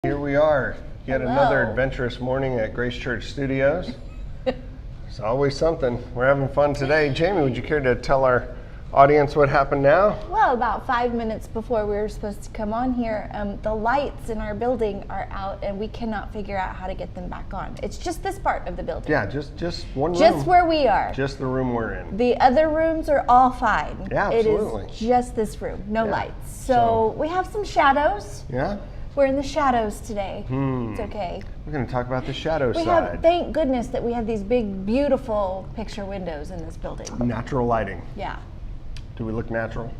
Here we are, yet Hello. another adventurous morning at Grace Church Studios. It's always something. We're having fun today. Jamie, would you care to tell our audience what happened now? Well, about 5 minutes before we were supposed to come on here, the lights in our building are out and we cannot figure out how to get them back on. It's just this part of the building. Yeah, just one room. Just where we are. Just the room we're in. The other rooms are all fine. Yeah, absolutely. It is just this room, no Yeah. lights. So we have some shadows. Yeah? We're in the shadows today. It's okay. We're going to talk about the shadow We side. have, thank goodness that we have these big, beautiful picture windows in this building. Natural lighting. Yeah. Do we look natural?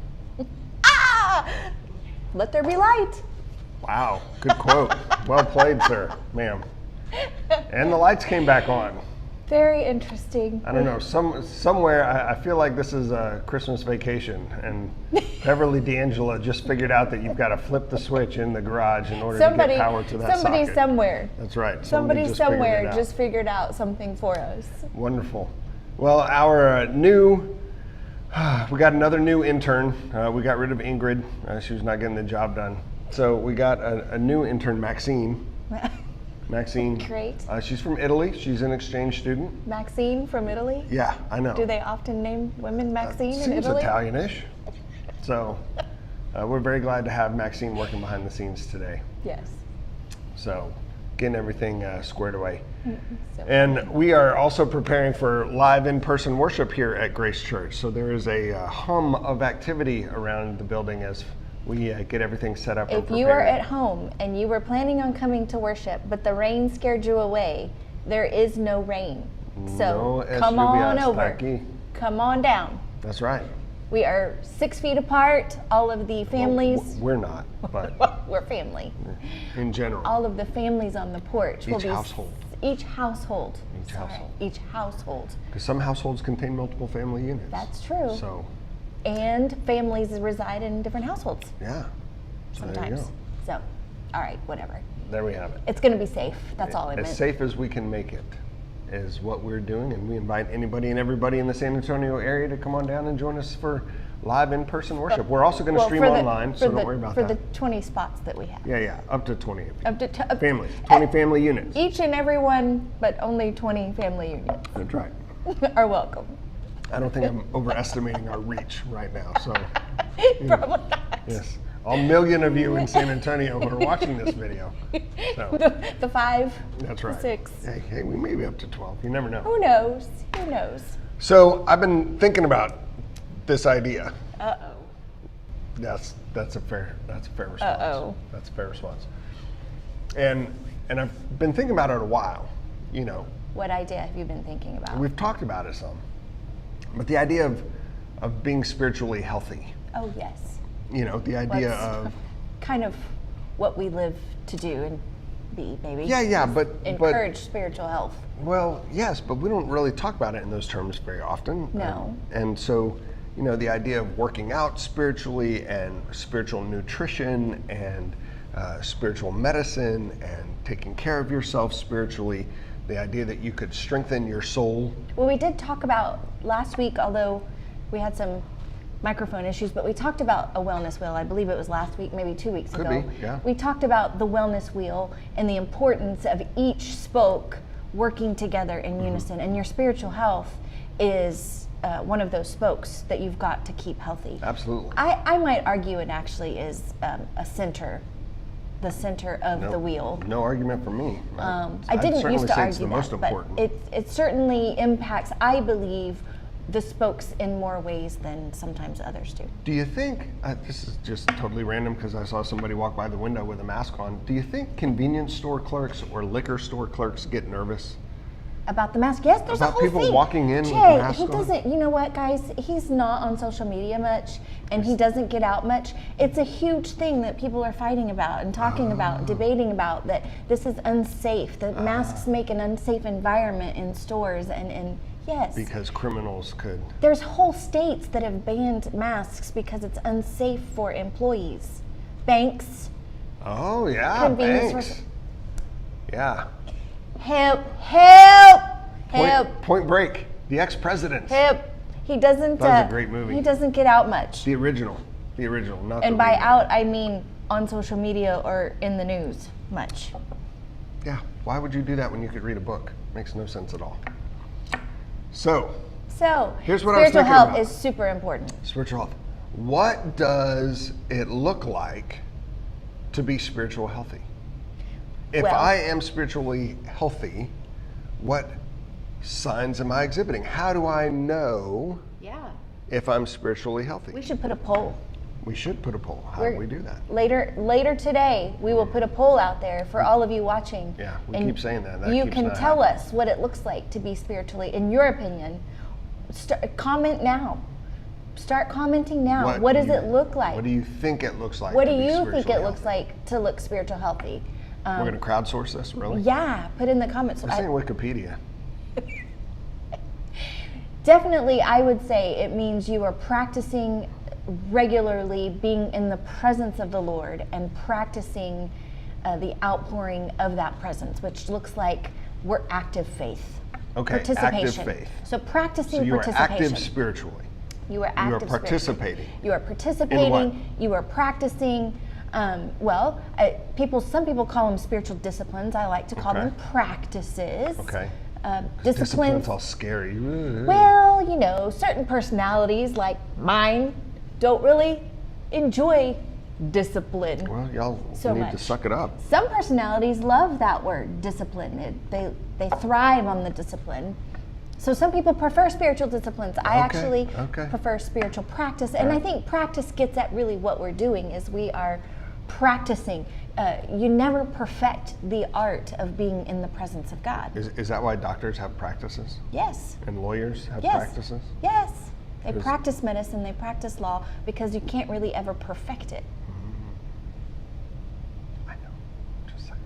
Ah! Let there be light. Wow, good quote. Well played, sir, ma'am. And the lights came back on. Very interesting. I don't know, somewhere I feel like this is a Christmas Vacation, and Beverly D'Angelo just figured out that you've got to flip the switch in the garage in order to get power to that somebody socket. somewhere. That's right. Somebody just figured it somewhere out. just figured out something for us. Wonderful. Well, our we got another new intern. We got rid of Ingrid. She was not getting the job done. So we got a new intern, Maxine. Maxine. Great. She's from Italy. She's an exchange student. Maxine from Italy? Yeah, I know. Do they often name women Maxine in Seems Italy? Italianish. So we're very glad to have Maxine working behind the scenes today. Yes. So getting everything squared away. So And we are also preparing for live in-person worship here at Grace Church. So there is a hum of activity around the building as we get everything set up and if prepared. you are at home and you were planning on coming to worship, but the rain scared you away, there is no rain. So No come on lluvias over. aquí. Come on down. That's right. We are 6 feet apart. All of the families, We're not, but we're family. in general. All of the families on the porch will Each be household. Each household. Each Sorry, household. Each household. Because some households contain multiple family units. That's true. So, And families reside in different households yeah. So there you sometimes. go. So, all right, whatever. There we have it. It's going to be safe. That's all I As meant. safe as we can make it is what we're doing, and we invite anybody and everybody in the San Antonio area to come on down and join us for live in-person worship. We're also going to stream online, so don't worry about for that. the 20 spots that we have. Yeah, up to 20 Up to families, 20 family units. Each and every one, but only 20 family units That's right. are welcome. I don't think I'm overestimating our reach right now. So, Probably not. yes, a million of you in San Antonio who are watching this video. So, The 5, that's right. 6. Hey, we may be up to 12. You never know. Who knows? Who knows? So I've been thinking about this idea. Uh-oh. That's a fair response. Uh-oh. That's a fair response. And I've been thinking about it a while. You know, What idea have you been thinking about? we've talked about it some, but the idea of being spiritually healthy. Oh, yes. You know, the idea That's of kind of what we live to do and be, maybe. yeah, but Encourage spiritual health. well, yes, but we don't really talk about it in those terms very often. No. And so, you know, the idea of working out spiritually and spiritual nutrition and spiritual medicine and taking care of yourself spiritually, the idea that you could strengthen your soul. Well, we did talk about last week, although we had some microphone issues, but we talked about a wellness wheel. I believe it was last week, maybe 2 weeks Could ago. be, yeah. We talked about the wellness wheel and the importance of each spoke working together in unison. And your spiritual health is one of those spokes that you've got to keep healthy. Absolutely. I might argue it actually is the center of the wheel. No argument from me. I didn't certainly used to say argue it's the that, most but important. it certainly impacts, I believe, the spokes in more ways than sometimes others do. Do you think, this is just totally random because I saw somebody walk by the window with a mask on, do you think convenience store clerks or liquor store clerks get nervous? About the mask, yes, there's About a whole people thing. walking in with Jay, masks he on? doesn't, you know what, guys, he's not on social media much, and he doesn't get out much. It's a huge thing that people are fighting about and talking about, debating about, that this is unsafe, that masks make an unsafe environment in stores, and yes. Because criminals could. There's whole states that have banned masks because it's unsafe for employees. Banks, Oh, yeah, Convenience thanks. stores. Yeah. help. Point Break, the ex-president. He doesn't. That was a great movie. He doesn't get out much. The original, not And the by remake. out, I mean on social media or in the news. much. Yeah, why would you do that when you could read a book? Makes no sense at all. So, So, here's what I was spiritual thinking health about. is super important. Spiritual health. What does it look like to be spiritual healthy? If Well- I am spiritually healthy, what signs am I exhibiting? How do I know Yeah. if I'm spiritually healthy? We should put a poll. We should put a poll. How do we do that? Later today, we will put a poll out there for all of you watching. Yeah, we and keep saying that. That you keeps can not tell happening. us what it looks like to be spiritually, in your opinion. Comment now. Start commenting now. What do does you- it look like? What do you think it looks like? What to do be you think spiritually it looks healthy? like to look spiritual healthy? We're going to crowdsource this, really? Yeah, put in the comments. This ain't Wikipedia. Definitely, I would say it means you are practicing regularly being in the presence of the Lord and practicing the outpouring of that presence, which looks like we're active faith. Okay, active Participation. faith. So practicing So you are participation. active spiritually. You are active spiritually. participating. You are In what? participating. You are practicing. Some people call them spiritual disciplines. I like to call Okay. them practices. Okay. Disciplines. Discipline's all scary. Well, certain personalities like mine don't really enjoy discipline. Well, y'all so need to much. suck it up. Some personalities love that word, discipline. They thrive on the discipline. So some people prefer spiritual disciplines. I actually prefer spiritual practice, and I think practice gets at really what we're doing is we are practicing. You never perfect the art of being in the presence of God. Is that why doctors have practices Yes. and lawyers have Yes. practices? Yes. They 'Cause- practice medicine, they practice law, because you can't really ever perfect it. I know. Just saying.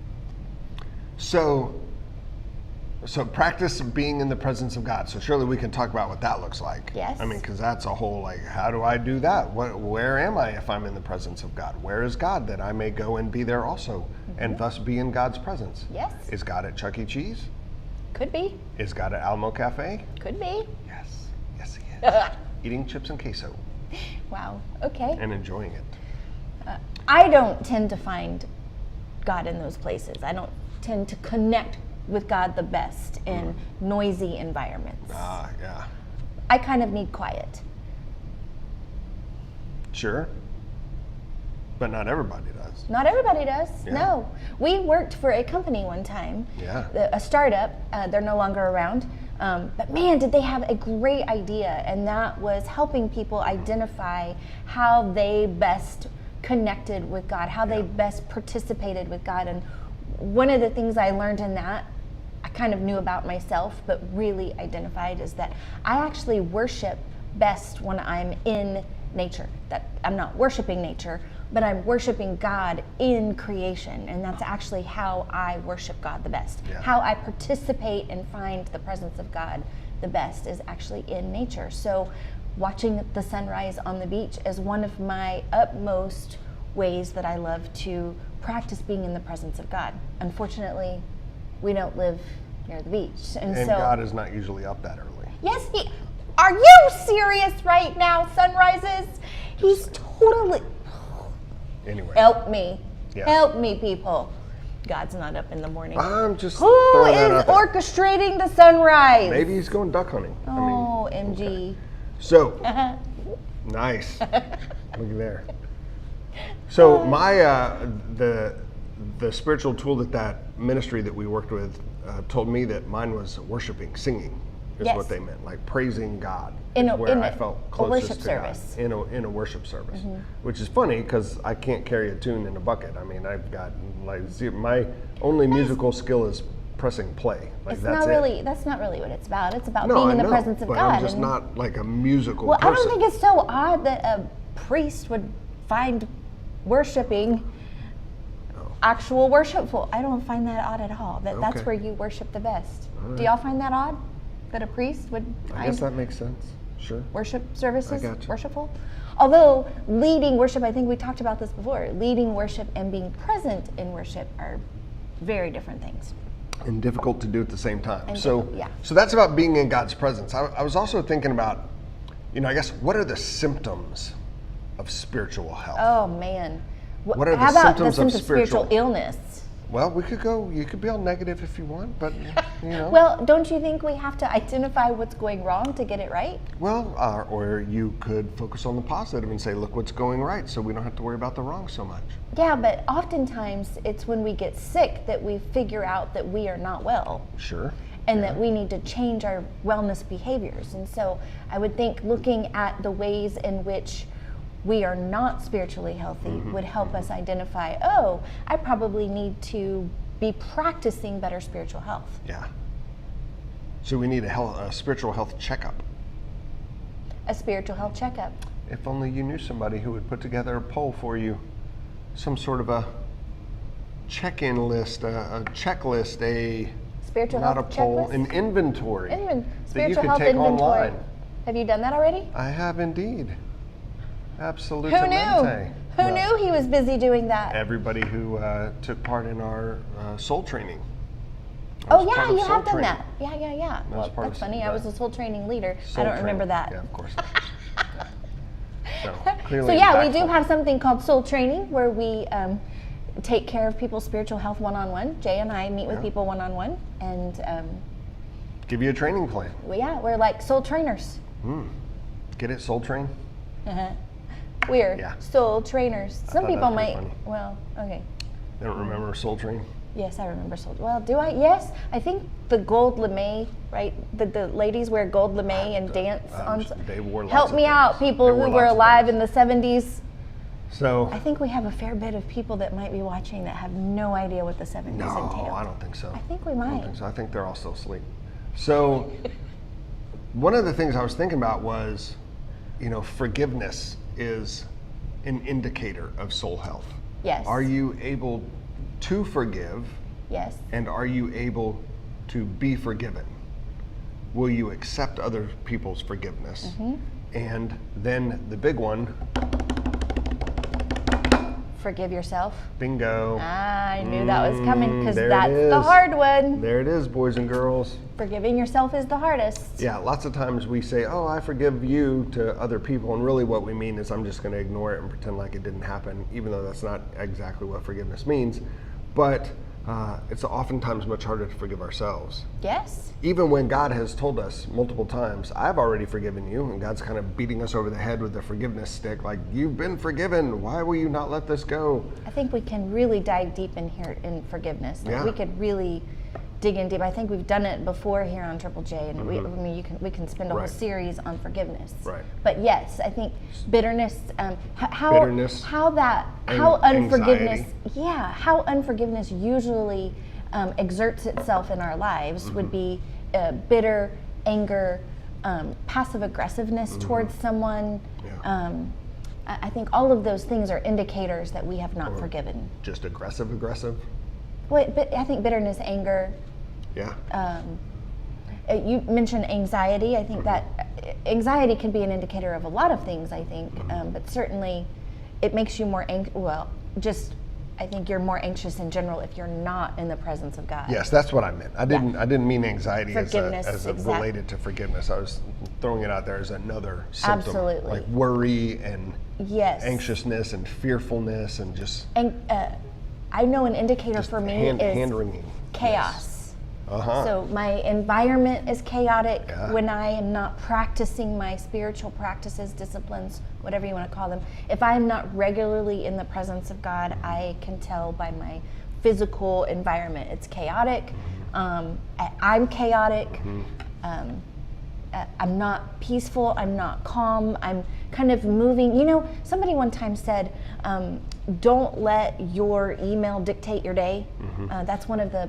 So practice being in the presence of God. So surely we can talk about what that looks like. Yes. I mean, because that's a whole how do I do that? Where am I if I'm in the presence of God? Where is God that I may go and be there also, and thus be in God's presence? Yes. Is God at Chuck E. Cheese? Could be. Is God at Alamo Cafe? Could be. Yes. Yes, he is. Eating chips and queso Wow. Okay. and enjoying it. I don't tend to find God in those places. I don't tend to connect with God the best in noisy environments. Ah, yeah. I kind of need quiet. Sure. But not everybody does. Not everybody does. Yeah. No. We worked for a company one time, Yeah. a startup. They're no longer around. But man, did they have a great idea, and that was helping people identify how they best connected with God, how they best participated with God. And one of the things I learned in that, I kind of knew about myself, but really identified, is that I actually worship best when I'm in nature. That I'm not worshiping nature, but I'm worshiping God in creation. And that's actually how I worship God the best. Yeah. How I participate and find the presence of God the best is actually in nature. So watching the sunrise on the beach is one of my utmost ways that I love to practice being in the presence of God. Unfortunately, we don't live near the beach. And so God is not usually up that early. yes, are you serious right now, sunrises? He's totally, Anyway. help me. Yes. Help me, people. God's not up in the morning. I'm just Who throwing that is out there. orchestrating the sunrise? Maybe he's going duck hunting. Oh, MG. Okay. So, nice. Look there. So my the spiritual tool that ministry that we worked with told me that mine was worshiping, singing is Yes. what they meant, like praising God. In is a- where in I a- felt a closest worship to service. God, in a worship service, which is funny because I can't carry a tune in a bucket. I mean, I've got my only musical skill is pressing play. Like It's that's not it. really. That's not really what it's about. It's about No, being I in the know, presence of but God. I'm just and- not like a musical well, person. I don't think it's so odd that a priest would find worshiping actual worshipful. I don't find that odd at all. That's Okay. where you worship the best. right. Do y'all find that odd? That a priest would I guess find that makes sense. Sure. worship services I gotcha. worshipful? Although leading worship, I think we talked about this before. Leading worship and being present in worship are very different things. And difficult to do at the same time. And So, difficult, yeah. so that's about being in God's presence. I was also thinking about, I guess, what are the symptoms of spiritual health? Oh man. What are the How about symptoms the of symptom of spiritual spiritual- illness? Well, you could be all negative if you want, but, you know. Well, don't you think we have to identify what's going wrong to get it right? Well, or you could focus on the positive and say, look what's going right, so we don't have to worry about the wrong so much. Yeah, but oftentimes it's when we get sick that we figure out that we are not well. Sure. And that we need to change our wellness behaviors. And so I would think looking at the ways in which we are not spiritually healthy would help us identify, oh, I probably need to be practicing better spiritual health. Yeah. So we need a spiritual health checkup. A spiritual health checkup. If only you knew somebody who would put together a poll for you, some sort of a check-in list, a checklist, Spiritual not health a poll, checklist? an inventory that you Spiritual could health take inventory. online. Have you done that already? I have indeed. Absolutely. Who knew? Who knew he was busy doing that? Everybody who took part in our soul training. Oh yeah, you have done that. Yeah. Well, part that's of funny. I was a soul training leader. Soul I don't remember training. that. Yeah, of course. So, So clearly yeah, we do impactful. have something called soul training where we take care of people's spiritual health one-on-one. Jay and I meet with people one-on-one, and Give you a training plan. we're like soul trainers. Get it, Soul Train? We're Yeah. soul trainers. Some thought people that was might. pretty funny. Well, okay. They don't remember Soul Train? Yes, I remember soul. Well, do I? Yes, I think the gold lame, right? The ladies wear gold lame and dance on. They wore lots Help of me things. out, people They who wore were lots of alive things. in the 70s. So, I think we have a fair bit of people that might be watching that have no idea what the 70s no, entailed. I don't think so. I think we I don't might. think so. I think they're all still asleep. So, one of the things I was thinking about was, forgiveness is an indicator of soul health. Yes. Are you able to forgive, Yes. and are you able to be forgiven? Will you accept other people's forgiveness? And then the big one, Forgive yourself. bingo. I knew that was coming because there it that's the is. hard one. There it is, boys and girls. Forgiving yourself is the hardest. Yeah, lots of times we say, oh, I forgive you to other people, and really what we mean is I'm just going to ignore it and pretend like it didn't happen, even though that's not exactly what forgiveness means. But it's oftentimes much harder to forgive ourselves. Yes. Even when God has told us multiple times, I've already forgiven you, and God's kind of beating us over the head with the forgiveness stick, like, you've been forgiven, why will you not let this go? I think we can really dive deep in here in forgiveness. Like, Yeah. we could really dig in deep. I think we've done it before here on Triple J, and we can spend a whole Right. series on forgiveness. Right. But yes, I think bitterness, Bitterness, how unforgiveness, how unforgiveness usually exerts itself in our lives would be bitter, anger, passive aggressiveness towards someone. Yeah. I think all of those things are indicators that we have not forgiven. Just aggressive. Wait, but I think bitterness, anger. Yeah. You mentioned anxiety. I think that anxiety can be an indicator of a lot of things. I think, but certainly, it makes you more I think you're more anxious in general if you're not in the presence of God. Yes, that's what I meant. I didn't mean anxiety Forgiveness, as exactly. related to forgiveness. I was throwing it out there as another symptom. Absolutely. Like worry and Yes. anxiousness and fearfulness and just And I know an indicator for me hand is wringing. chaos. Uh-huh. So my environment is chaotic Yeah. when I am not practicing my spiritual practices, disciplines, whatever you want to call them. If I am not regularly in the presence of God, I can tell by my physical environment. It's chaotic. I'm chaotic. I'm not peaceful. I'm not calm. I'm kind of moving. Somebody one time said, don't let your email dictate your day. That's one of the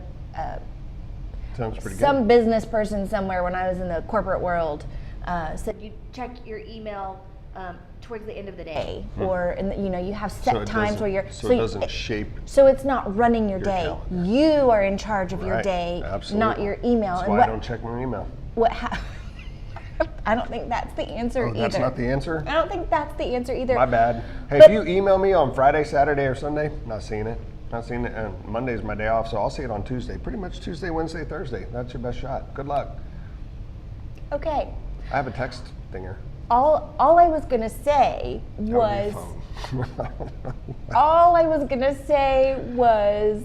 Sounds pretty some good. business person somewhere when I was in the corporate world said you check your email towards the end of the day, or you have set So it times where you're it doesn't shape. so it's not running your your day. calendar. You are in charge of your Right, day, not absolutely. your email. That's and why I don't check my email. I don't think that's the answer either. That's not the answer? I don't think that's the answer either. My bad. Hey, But- if you email me on Friday, Saturday, or Sunday, not seeing it. And Monday's my day off, so I'll see it on Tuesday. Pretty much Tuesday, Wednesday, Thursday. That's your best shot. Good luck. Okay. I have a text thinger. all I was gonna say was all I was gonna say was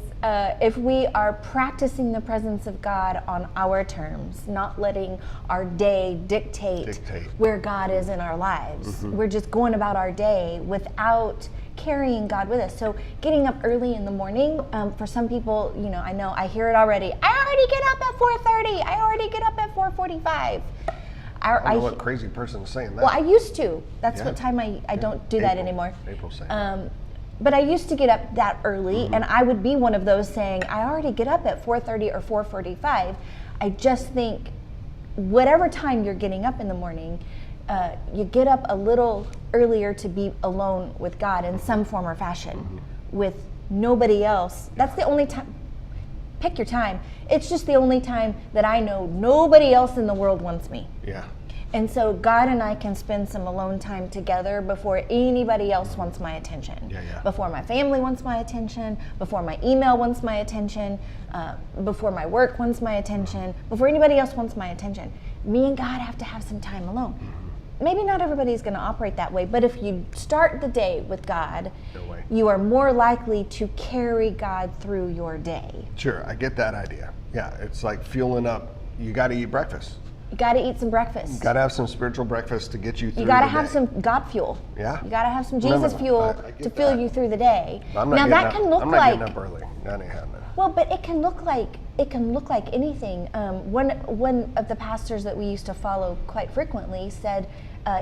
if we are practicing the presence of God on our terms, not letting our day dictate where God is in our lives. We're just going about our day without carrying God with us. So getting up early in the morning, for some people, I know I hear it already. I already get up at 4:30. I already get up at 4:45. I don't know what crazy person is saying that. Well, I used to. That's what time I don't do that anymore. April's saying that. But I used to get up that early, and I would be one of those saying, I already get up at 4:30 or 4:45. I just think whatever time you're getting up in the morning, you get up a little earlier to be alone with God in some form or fashion, with nobody else. That's the only time. Pick your time. It's just the only time that I know nobody else in the world wants me. Yeah. And so God and I can spend some alone time together before anybody else wants my attention. Yeah. Before my family wants my attention, before my email wants my attention, before my work wants my attention, before anybody else wants my attention. Me and God have to have some time alone. Maybe not everybody's going to operate that way, but if you start the day with God, you are more likely to carry God through your day. Sure, I get that idea. Yeah, it's like fueling up. You got to eat breakfast. You got to eat some breakfast. You got to have some spiritual breakfast to get you through. You got to the have day. some God fuel. Yeah. You got to have some Jesus fuel to fuel you through the day. I'm now that can look like. I'm not getting up early. That ain't happening. Well, but it can look like anything. One of the pastors that we used to follow quite frequently said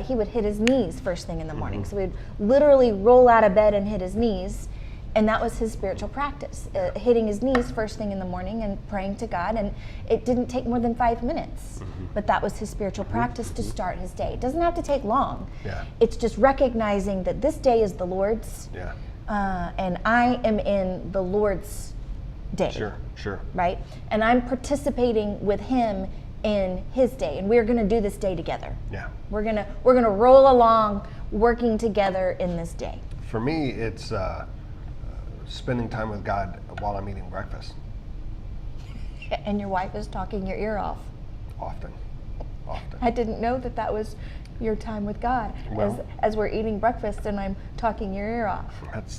he would hit his knees first thing in the morning. So he'd literally roll out of bed and hit his knees, and that was his spiritual practice, hitting his knees first thing in the morning and praying to God. And it didn't take more than 5 minutes, but that was his spiritual practice to start his day. It doesn't have to take long. Yeah. It's just recognizing that this day is the Lord's, and I am in the Lord's day. Sure. Right? And I'm participating with him in his day, and we're going to do this day together. Yeah. We're going to roll along working together in this day. For me, it's spending time with God while I'm eating breakfast. And your wife is talking your ear off. Often. I didn't know that was your time with God, Well, as we're eating breakfast and I'm talking your ear off.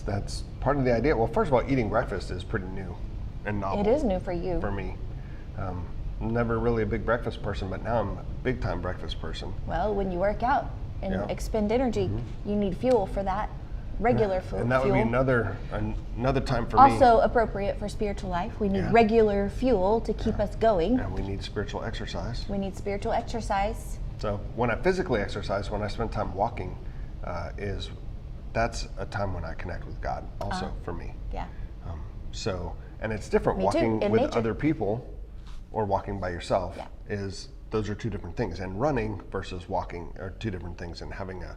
That's part of the idea. Well, first of all, eating breakfast is pretty new and novel. It is new for you. For me. Never really a big breakfast person, but now I'm a big time breakfast person. Well, when you work out and expend energy, you need fuel for that. Regular fuel. And that would be another time for me. Also appropriate for spiritual life. We need regular fuel to keep us going. And we need spiritual exercise. We need spiritual exercise. So when I physically exercise, when I spend time walking, that's a time when I connect with God also for me. Yeah. And it's different. Me too, Walking in with nature. other people or walking by yourself Yeah. those are two different things. And running versus walking are two different things. And having a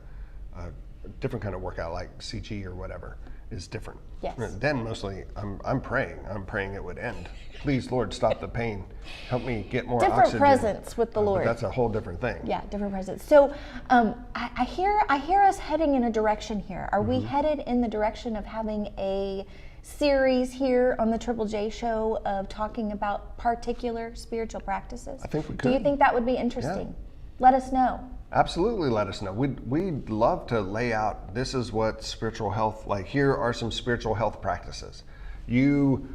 different kind of workout like CG or whatever is different. Yes. Then mostly I'm praying. I'm praying it would end. Please, Lord, stop the pain. Help me get more Different oxygen. presence with the Lord. But that's a whole different thing. Yeah, different presence. So I hear us heading in a direction here. Are we headed in the direction of having a series here on the Triple J Show of talking about particular spiritual practices? I think we Do could. you think that would be interesting? Let us know. Absolutely, let us know. We'd love to lay out, this is what spiritual health, like here are some spiritual health practices. You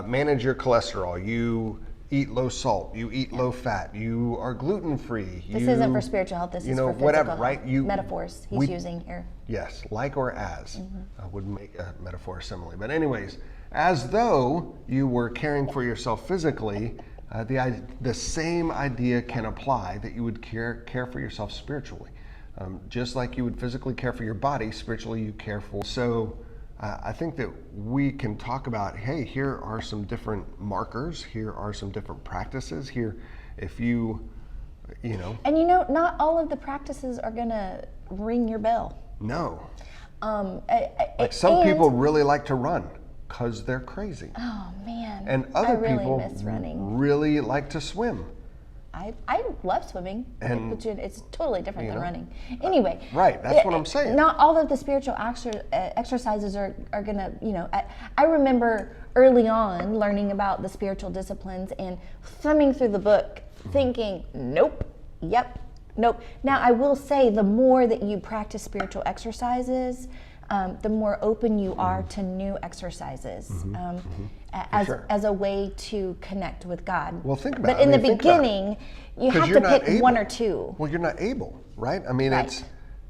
manage your cholesterol, you eat low salt, you eat low fat, you are gluten-free. This isn't for spiritual health, this is for physical whatever, health. right? Metaphors he's using here. Yes, like or as would make a metaphor simile. But anyways, as though you were caring for yourself physically, the same idea can apply that you would care for yourself spiritually. Just like you would physically care for your body, spiritually you care for. So I think that we can talk about, hey, here are some different markers, here are some different practices, here if you know. And not all of the practices are gonna ring your bell. No. Like some people really like to run because they're crazy. Oh man. And other I really people miss running. really like to swim. I love swimming, And, it's totally different than running. Anyway, Right, that's what I'm saying. Not all of the spiritual exercises are gonna, I remember early on learning about the spiritual disciplines and thumbing through the book, thinking, nope, yep, Nope. Now, I will say the more that you practice spiritual exercises, the more open you are to new exercises Sure. as a way to connect with God. Well, think about But it. in I the mean, think about it. beginning, you 'Cause have you're to not pick one able. or two. Well, you're not able, right? I mean, Right.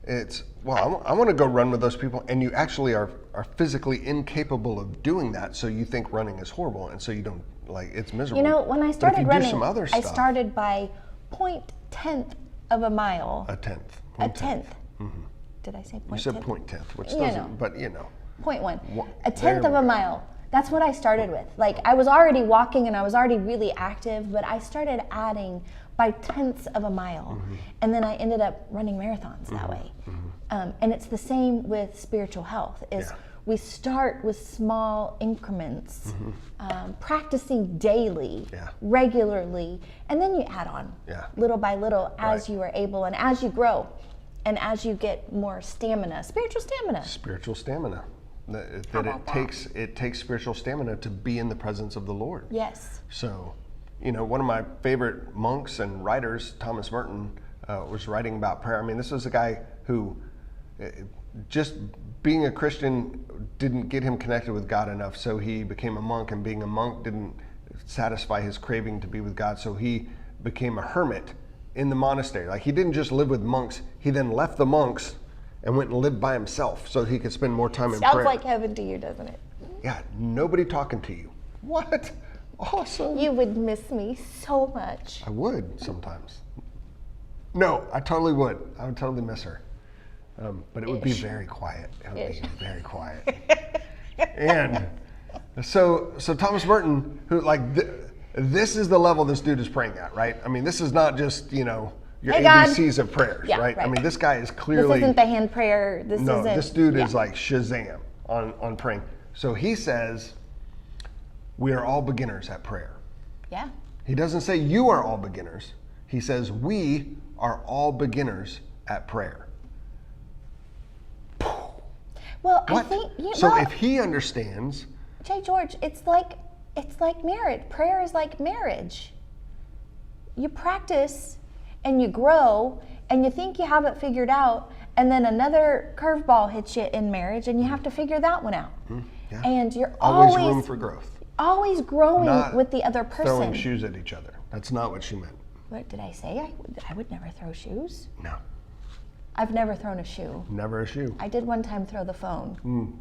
it's well, I want to go run with those people, and you actually are physically incapable of doing that. So you think running is horrible, and so you don't like it's miserable. You know, when I But if started you running, do some other I stuff, started by 0.10 of a mile. a tenth. A 1/10. tenth. Did I say 0.10? You said 0.10, which You doesn't, know. but you know. 0.1. A There tenth of we a go. mile. That's what I started with. Like, I was already walking and I was already really active, but I started adding by tenths of a mile. And then I ended up running marathons that way. And it's the same with spiritual health, is Yeah. we start with small increments, practicing daily, Yeah. regularly, and then you add on Yeah. little by little as Right. you are able and as you grow and as you get more stamina, spiritual stamina. Spiritual stamina. That about it that? takes spiritual stamina to be in the presence of the Lord. Yes. So, you know, one of my favorite monks and writers, Thomas Merton, was writing about prayer. I mean, this was a guy who just being a Christian didn't get him connected with God enough, so he became a monk, and being a monk didn't satisfy his craving to be with God, so he became a hermit in the monastery. Like, he didn't just live with monks, he then left the monks and went and lived by himself so he could spend more time in Sounds prayer. like heaven to you, doesn't it? Yeah, nobody talking to you. What? Awesome. You would miss me so much. I would sometimes. No, I totally would. I would totally miss her. But it would be very quiet. It would be very quiet. And so Thomas Merton, who this is the level this dude is praying at, right? I mean, this is not just, you know, your Hey, God. ABCs of prayers, Yeah, right? I right. mean, this guy is This clearly isn't the hand prayer. This no. isn't. This dude yeah. is like Shazam on praying. So he says, "We are all beginners at prayer." Yeah. He doesn't say you are all beginners. He says we are all beginners at prayer. Well, I What? think So well, if he understands, Jay George, it's like marriage. Prayer is like marriage. You practice and you grow and you think you have it figured out, and then another curveball hits you in marriage and you have to figure that one out. yeah, And you're always room for growth. always growing Not with the other throwing person. shoes at each other. That's not what she meant. What did I say? I would never throw shoes. No, I've never thrown a shoe. never a shoe. I did one time throw the phone.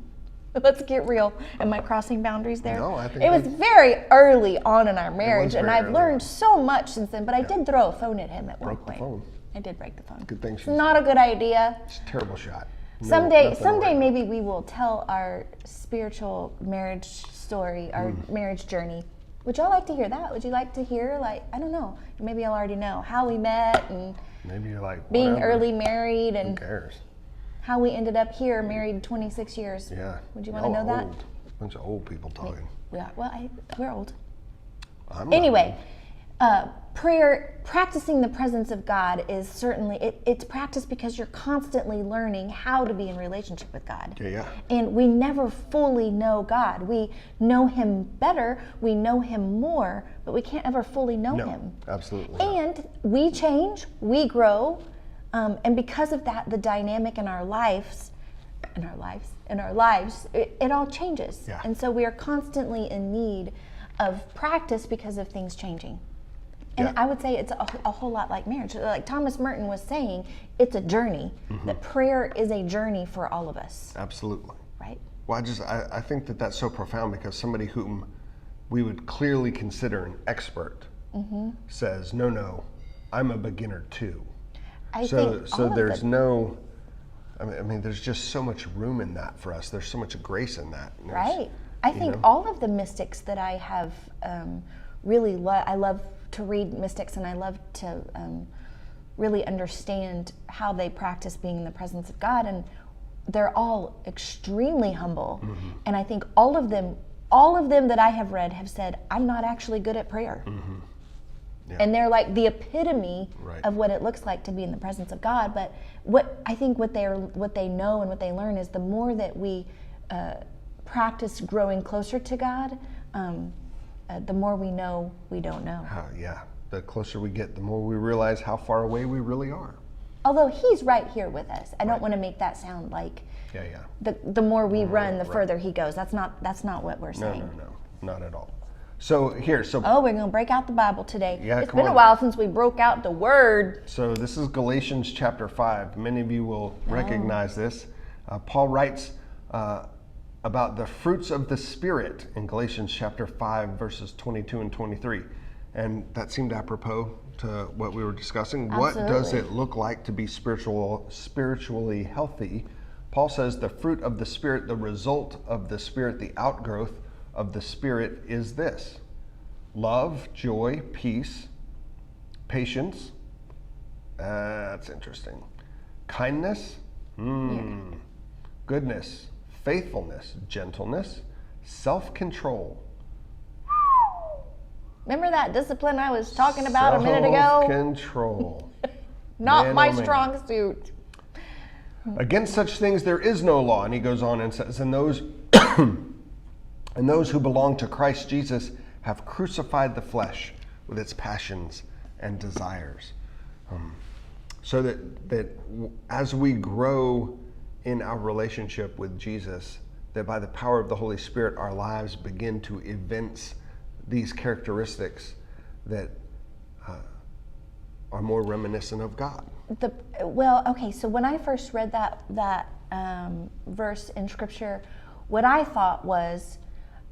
Let's get real. Am I crossing boundaries there? No, I think it was that's- very early on in our marriage, and very I've early learned on. so much since then. But I did throw a phone at him at one Broke the point. phone. I did break the phone. Good thing It's she's not a good idea. it's a terrible shot. No, Someday, nothing to worry about. maybe we will tell our spiritual marriage story, our marriage journey. Would y'all like to hear that? Would you like to hear, like, I don't know, maybe y'all already know how we met and Maybe you're like being whatever. early married Who and cares? how we ended up here married 26 years. Yeah. Would you want to Y'all know that? old. Bunch of old people talking. Yeah, well, we're old. I'm not Anyway, prayer, practicing the presence of God is certainly, it's practice because you're constantly learning how to be in relationship with God. Yeah. And we never fully know God. We know Him better, we know Him more, but we can't ever fully know No, Him. absolutely not. And we change, we grow, and because of that, the dynamic in our lives, it all changes. Yeah. And so we are constantly in need of practice because of things changing. And Yeah. I would say it's a whole lot like marriage. Like Thomas Merton was saying, it's a journey. That prayer is a journey for all of us, Absolutely. right? Well, I think that that's so profound because somebody whom we would clearly consider an expert says, no, I'm a beginner too. I So think all of there's the, no, I mean, there's just so much room in that for us. There's so much grace in that. And there's- right. I you think know? all of the mystics that I have really I love to read mystics, and I love to really understand how they practice being in the presence of God, and they're all extremely humble. And I think all of them that I have read have said, I'm not actually good at prayer. Yeah. And they're like the epitome Right. of what it looks like to be in the presence of God. But what they know and what they learn is the more that we practice growing closer to God, the more we know we don't know. Yeah. the closer we get, the more we realize how far away we really are. Although he's right here with us. I don't want to make that sound like the more we run, the further he goes. That's not what we're saying. No, not at all. So here, oh, we're going to break out the Bible today. Yeah, it's been a while since we broke out the Word. So this is Galatians chapter 5. Many of you will recognize this. Paul writes about the fruits of the Spirit in Galatians chapter 5, verses 22 and 23. And that seemed apropos to what we were discussing. Absolutely. What does it look like to be spiritually healthy? Paul says the fruit of the Spirit, the result of the Spirit, the outgrowth of the Spirit is this: love, joy, peace, patience. That's interesting. Kindness, goodness, faithfulness, gentleness, self-control. Remember that discipline I was talking about a minute ago? Self-control. Not Man, my oh man. strong suit. Against such things there is no law. And he goes on and says, and those who belong to Christ Jesus have crucified the flesh with its passions and desires. So that as we grow in our relationship with Jesus, that by the power of the Holy Spirit, our lives begin to evince these characteristics that are more reminiscent of God. So when I first read that verse in Scripture, what I thought was,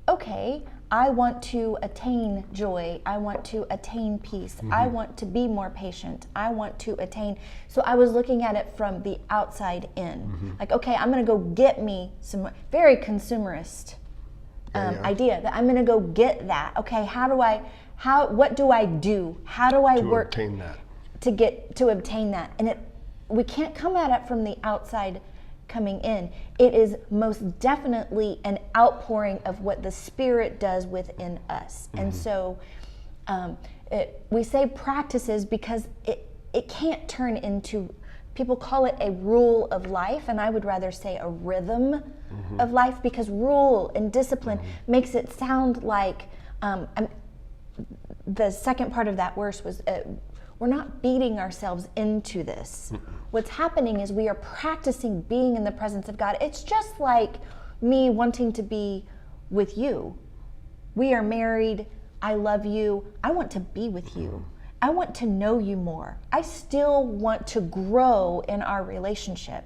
okay, I want to attain joy. I want to attain peace. I want to be more patient. I want to attain. So I was looking at it from the outside in. Like, okay, I'm going to go get me some very consumerist idea that I'm going to go get that. Okay, what do I do? How do I work obtain that? to obtain that? And we can't come at it from the outside coming in. It is most definitely an outpouring of what the Spirit does within us. And so we say practices because it can't turn into, people call it a rule of life, and I would rather say a rhythm of life, because rule and discipline makes it sound like, the second part of that verse was, we're not beating ourselves into this. What's happening is we are practicing being in the presence of God. It's just like me wanting to be with you. We are married. I love you. I want to be with you. I want to know you more. I still want to grow in our relationship.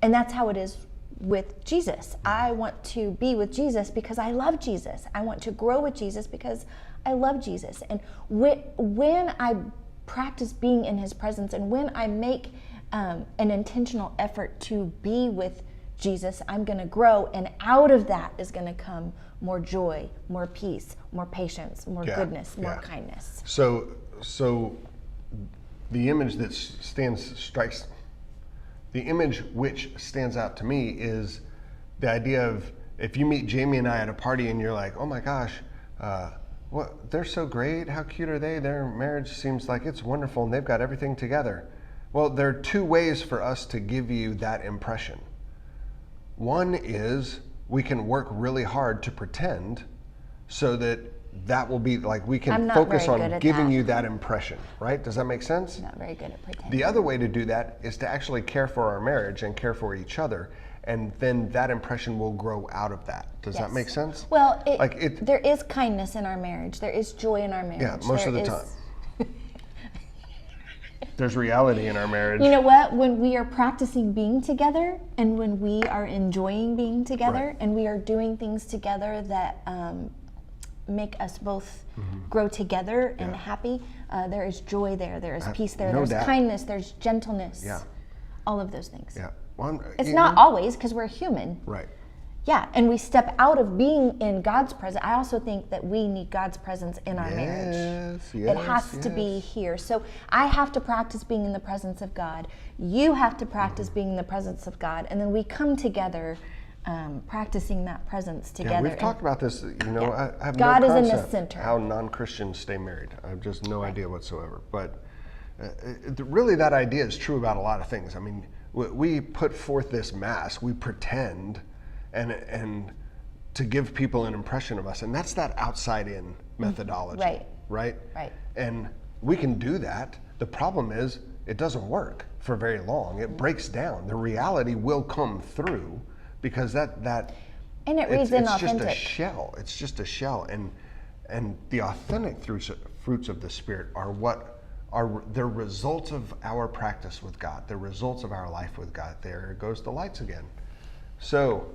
And that's how it is with Jesus. I want to be with Jesus because I love Jesus. I want to grow with Jesus because I love Jesus. And when I practice being in his presence, and when I make an intentional effort to be with Jesus, I'm going to grow, and out of that is going to come more joy, more peace, more patience, more goodness, more kindness. So the image that the image which stands out to me is the idea of, if you meet Jamie and I at a party and you're like, oh my gosh, they're so great, how cute are they? Their marriage seems like it's wonderful and they've got everything together. Well, there are two ways for us to give you that impression. One is we can work really hard to pretend so that will be like, we can focus on giving you that impression, right? Does that make sense? Not very good at pretending. The other way to do that is to actually care for our marriage and care for each other, and then that impression will grow out of that. Does that make sense? Well, there is kindness in our marriage. There is joy in our marriage. Yeah, most of the time. There's reality in our marriage. You know what? When we are practicing being together, and when we are enjoying being together, and we are doing things together that make us both grow together and happy, there is joy there. There is peace there. There's kindness. There's gentleness. Yeah. All of those things. Yeah. Well, it's not always, because we're human. Right. Yeah, and we step out of being in God's presence. I also think that we need God's presence in our marriage. It has to be here. So I have to practice being in the presence of God. You have to practice being in the presence of God. And then we come together practicing that presence together. Yeah, we've talked about this. I have God no is concept in the center. how non-Christians stay married. I have just no idea whatsoever. But really that idea is true about a lot of things. I mean, we put forth this mask. We pretend and to give people an impression of us, and that's that outside-in methodology. right? Right. And we can do that. The problem is it doesn't work for very long. It breaks down. The reality will come through because that And it reads it's just a inauthentic. shell. It's just a shell. And the authentic fruits of the Spirit are what are the results of our practice with God, the results of our life with God. There goes the lights again. So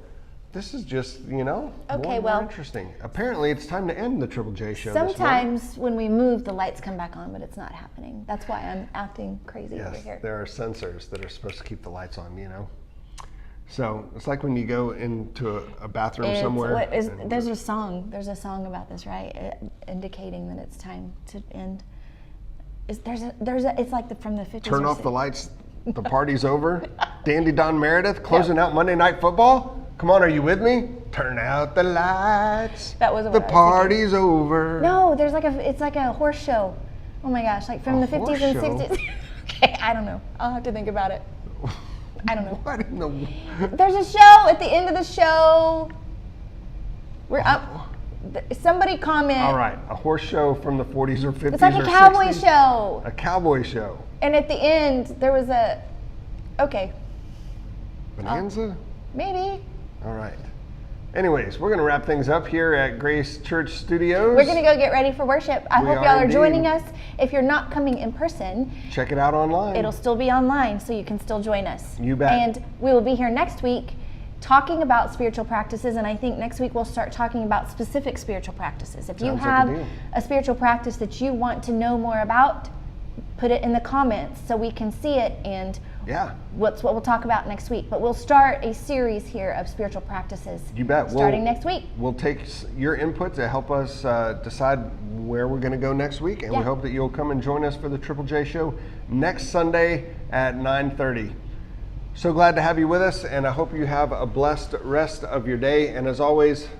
this is just, more and more interesting. Apparently it's time to end the Triple J show this morning. Sometimes when we move, the lights come back on, but it's not happening. That's why I'm acting crazy over Yes, here. there are sensors that are supposed to keep the lights on, So it's like when you go into a bathroom somewhere. There's a song about this, right? Indicating that it's time to end. It's like from the 50s. Turn off the lights, the party's over. Dandy Don Meredith closing out Monday Night Football. Come on, are you with me? Turn out the lights. That wasn't the what I was party's over. No, it's like a horse show. Oh my gosh, like from the 50s and 60s. Okay, I don't know. I'll have to think about it. I don't know. What in the... There's a show at the end of the show. We're up. Somebody comment. All right, a horse show from the 40s or 50s It's like or a cowboy 60s. show. A cowboy show. And at the end, there was okay, Bonanza? maybe. All right. Anyways, we're going to wrap things up here at Grace Church Studios. We're going to go get ready for worship. I We hope are y'all are indeed. joining us. If you're not coming in person, Check it out online. it'll still be online, so you can still join us. You bet. And we will be here next week talking about spiritual practices, and I think next week we'll start talking about specific spiritual practices. If you Sounds like a have deal. a spiritual practice that you want to know more about, put it in the comments so we can see it, and Yeah. what's what we'll talk about next week. But we'll start a series here of spiritual practices. You bet. Starting next week. We'll take your input to help us decide where we're going to go next week, and we Yeah. hope that you'll come and join us for the Triple J show next Sunday at 9:30. So glad to have you with us, and I hope you have a blessed rest of your day. And as always,